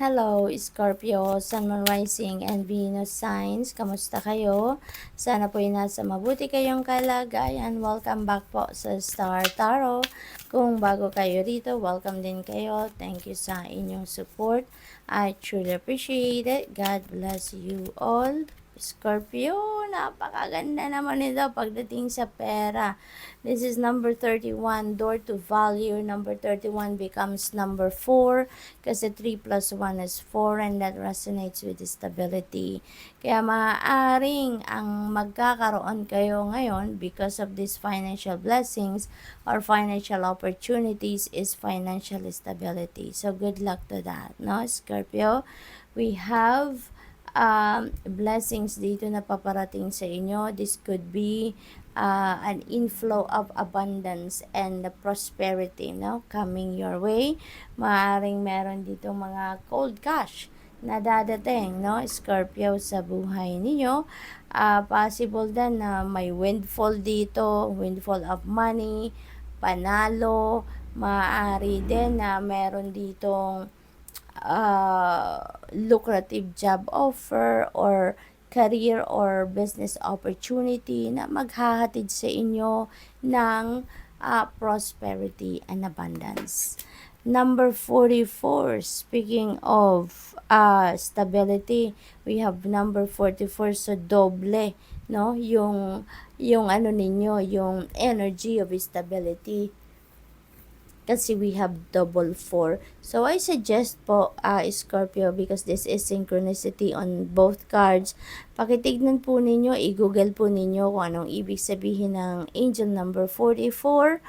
Hello, Scorpio, Sun, Moon, Rising, and Venus signs. Kamusta kayo? Sana po nasa mabuti kayong kalagayan. Welcome back po sa Star Tarot. Kung bago kayo rito, welcome din kayo. Thank you sa inyong support. I truly appreciate it. God bless you all. Scorpio, napakaganda naman ito pagdating sa pera. This is number 31, door to value. Number 31 becomes number 4 kasi 3 plus 1 is 4 and that resonates with stability. Kaya maaaring ang magkakaroon kayo ngayon because of these financial blessings or financial opportunities is financial stability. So good luck to that, no, Scorpio? We have blessings dito na paparating sa inyo. This could be an inflow of abundance and the prosperity, no, coming your way. Maaring meron dito mga cold cash na dadating, no, Scorpio, sa buhay ninyo. Possible din na may windfall dito, windfall of money, panalo. Maaari din na meron ditong lucrative job offer or career or business opportunity na maghahatid sa inyo ng prosperity and abundance. Number 44, speaking of stability, we have number 44, so doble, no, yung ano ninyo, yung energy of stability. Kasi we have double 4. So, I suggest po, Scorpio, because this is synchronicity on both cards, pakitignan po ninyo, i-google po ninyo kung anong ibig sabihin ng angel number 44,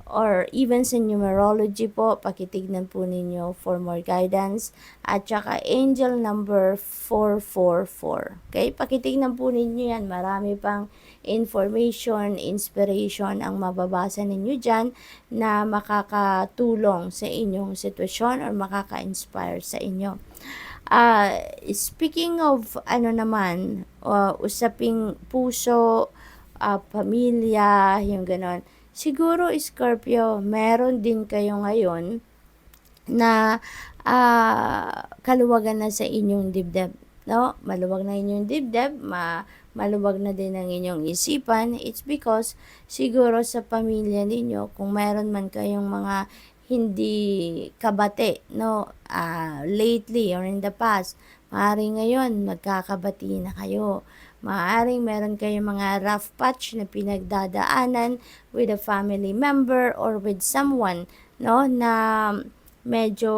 or even sa numerology po, pakitignan po ninyo for more guidance. At saka angel number 444. Okay? Pakitignan po ninyo yan. Marami pang information, inspiration ang mababasa ninyo dyan na makakatulong sa inyong sitwasyon or makaka-inspire sa inyo. Speaking of usaping puso, pamilya, yung ganon. Siguro, Scorpio, meron din kayo ngayon na kaluwagan na sa inyong dibdib, no? Maluwag na inyong dibdib, maluwag na din ang inyong isipan. It's because siguro sa pamilya ninyo, kung meron man kayong mga hindi kabate, no, lately or in the past, maaaring ngayon magkakabati na kayo. Maaaring meron kayong mga rough patch na pinagdadaanan with a family member or with someone, no, na medyo,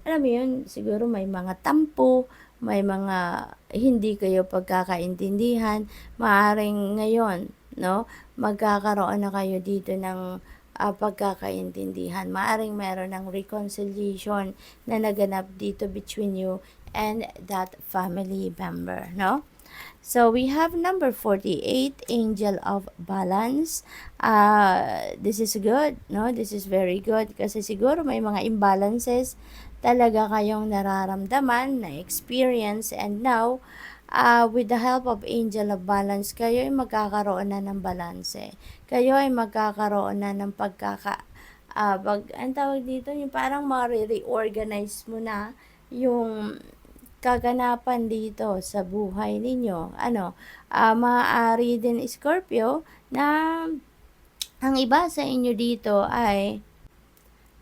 alam mo yun, siguro may mga tampo, may mga hindi kayo pagkakaintindihan. Maaaring ngayon, no, magkakaroon na kayo dito ng pagkakaintindihan. Maaaring meron ng reconciliation na naganap dito between you and that family member, no? So, we have number 48, Angel of Balance. This is good, no? This is very good kasi siguro may mga imbalances talaga kayong nararamdaman, na experience, and now, with the help of Angel of Balance, kayo ay magkakaroon na ng balanse. Kayo ay magkakaroon na ng ang tawag dito, yung parang ma-reorganize mo na yung kaganapan dito sa buhay ninyo. Maaari din, Scorpio, na ang iba sa inyo dito ay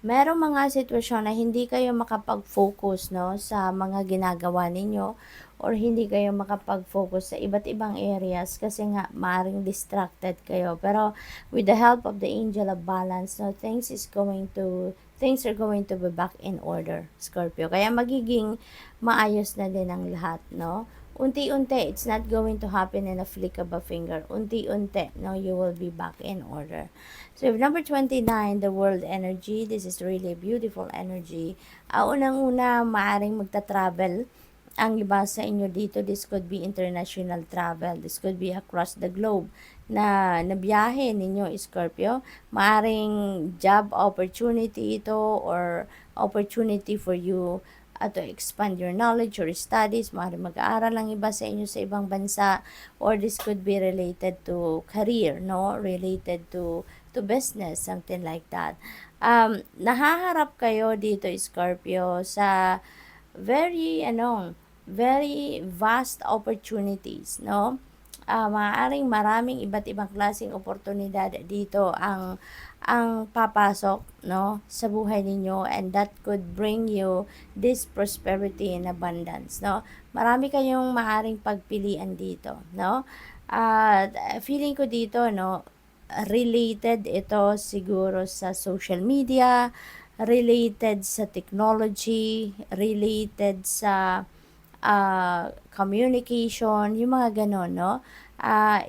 merong mga sitwasyon na hindi kayo makapag-focus, no, sa mga ginagawa ninyo, or hindi kayo makapag-focus sa iba't ibang areas kasi nga maaaring distracted kayo. Pero with the help of the Angel of Balance, no, things are going to be back in order, Scorpio. Kaya magiging maayos na din ang lahat, no? Unti-unti, it's not going to happen in a flick of a finger. Unti-unti, no, you will be back in order. So, number 29, the world energy. This is really a beautiful energy. Unang-una, maaring magta-travel ang iba sa inyo dito. This could be international travel. This could be across the globe na nabiyahe ninyo, Scorpio. Maaring job opportunity ito or opportunity for you to expand your knowledge or studies. Maaaring mag-aaral ang iba sa inyo sa ibang bansa, or this could be related to career, no? Related to business, something like that. Nahaharap kayo dito, Scorpio, sa very vast opportunities, no? Maaaring maraming iba't ibang klaseng oportunidad dito ang papasok, no, sa buhay ninyo, and that could bring you this prosperity and abundance, no? Marami kayong maaaring pagpilian dito, no? At feeling ko dito, no, related ito siguro sa social media, related sa technology, related sa communication, yung mga gano'n, no?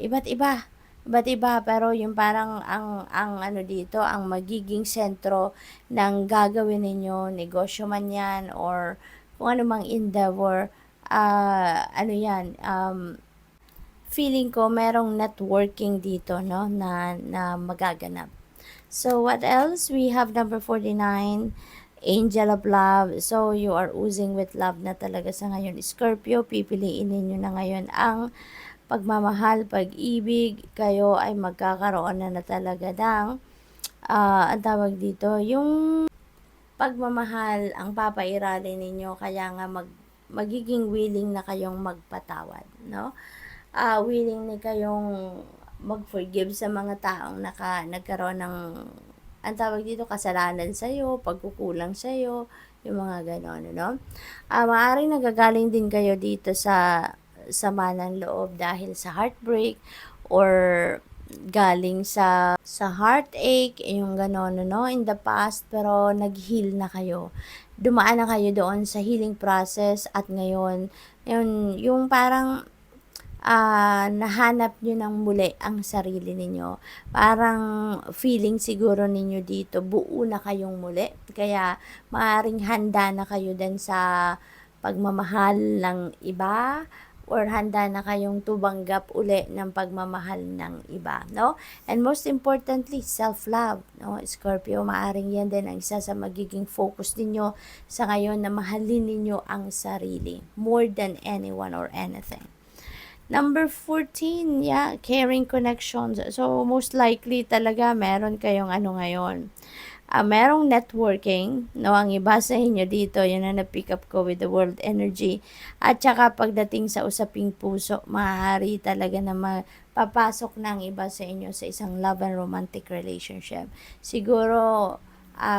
Iba't iba, iba't iba, pero yung parang ang ano dito, ang magiging sentro ng gagawin ninyo, negosyo man yan, or kung ano mang endeavor, ano yan, feeling ko merong networking dito, no, na magaganap. So, what else? We have number 49, Angel of Love. So, you are oozing with love na talaga sa ngayon. Scorpio, pipiliin ninyo na ngayon ang pagmamahal, pag-ibig. Kayo ay magkakaroon na talaga ng, ang tawag dito, yung pagmamahal ang papairalin ninyo. Kaya nga magiging willing na kayong magpatawad, no? Willing na kayong mag-forgive sa mga taong nagkaroon ng, ang tawag dito, kasalanan sa'yo, pagkukulang sa'yo, yung mga gano'n, no? Maaaring nagagaling din kayo dito sa sama ng loob dahil sa heartbreak, or galing sa heartache, yung gano'n, no, in the past, pero nag-heal na kayo. Dumaan na kayo doon sa healing process, at ngayon, yung parang nahanap nyo ng muli ang sarili ninyo. Parang feeling siguro ninyo dito, buo na kayong muli. Kaya maaaring handa na kayo din sa pagmamahal ng iba, or handa na kayong tumanggap uli ng pagmamahal ng iba, no? And most importantly, self-love, no? Scorpio, maaaring yan din ang isa sa magiging focus ninyo sa ngayon, na mahalin ninyo ang sarili more than anyone or anything. Number 14, yeah, caring connections. So, most likely talaga meron kayong ano ngayon. Merong networking, no? Ang iba sa inyo dito, yun na na-pick up ko with the world energy. At saka pagdating sa usaping puso, maaari talaga na papasok ng iba sa inyo sa isang love and romantic relationship. Siguro,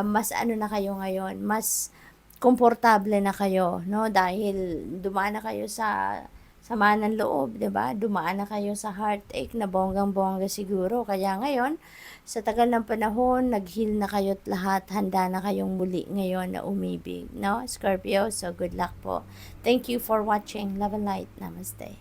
mas ano na kayo ngayon, mas komportable na kayo, no? Dahil dumaan na kayo sa sama ng loob, 'di ba? Dumaan na kayo sa heartache na bonggang-bongga siguro. Kaya ngayon, sa tagal ng panahon, nag-heal na kayo't lahat, handa na kayong muli ngayon na umibig, no? Scorpio, so good luck po. Thank you for watching. Love and light. Namaste.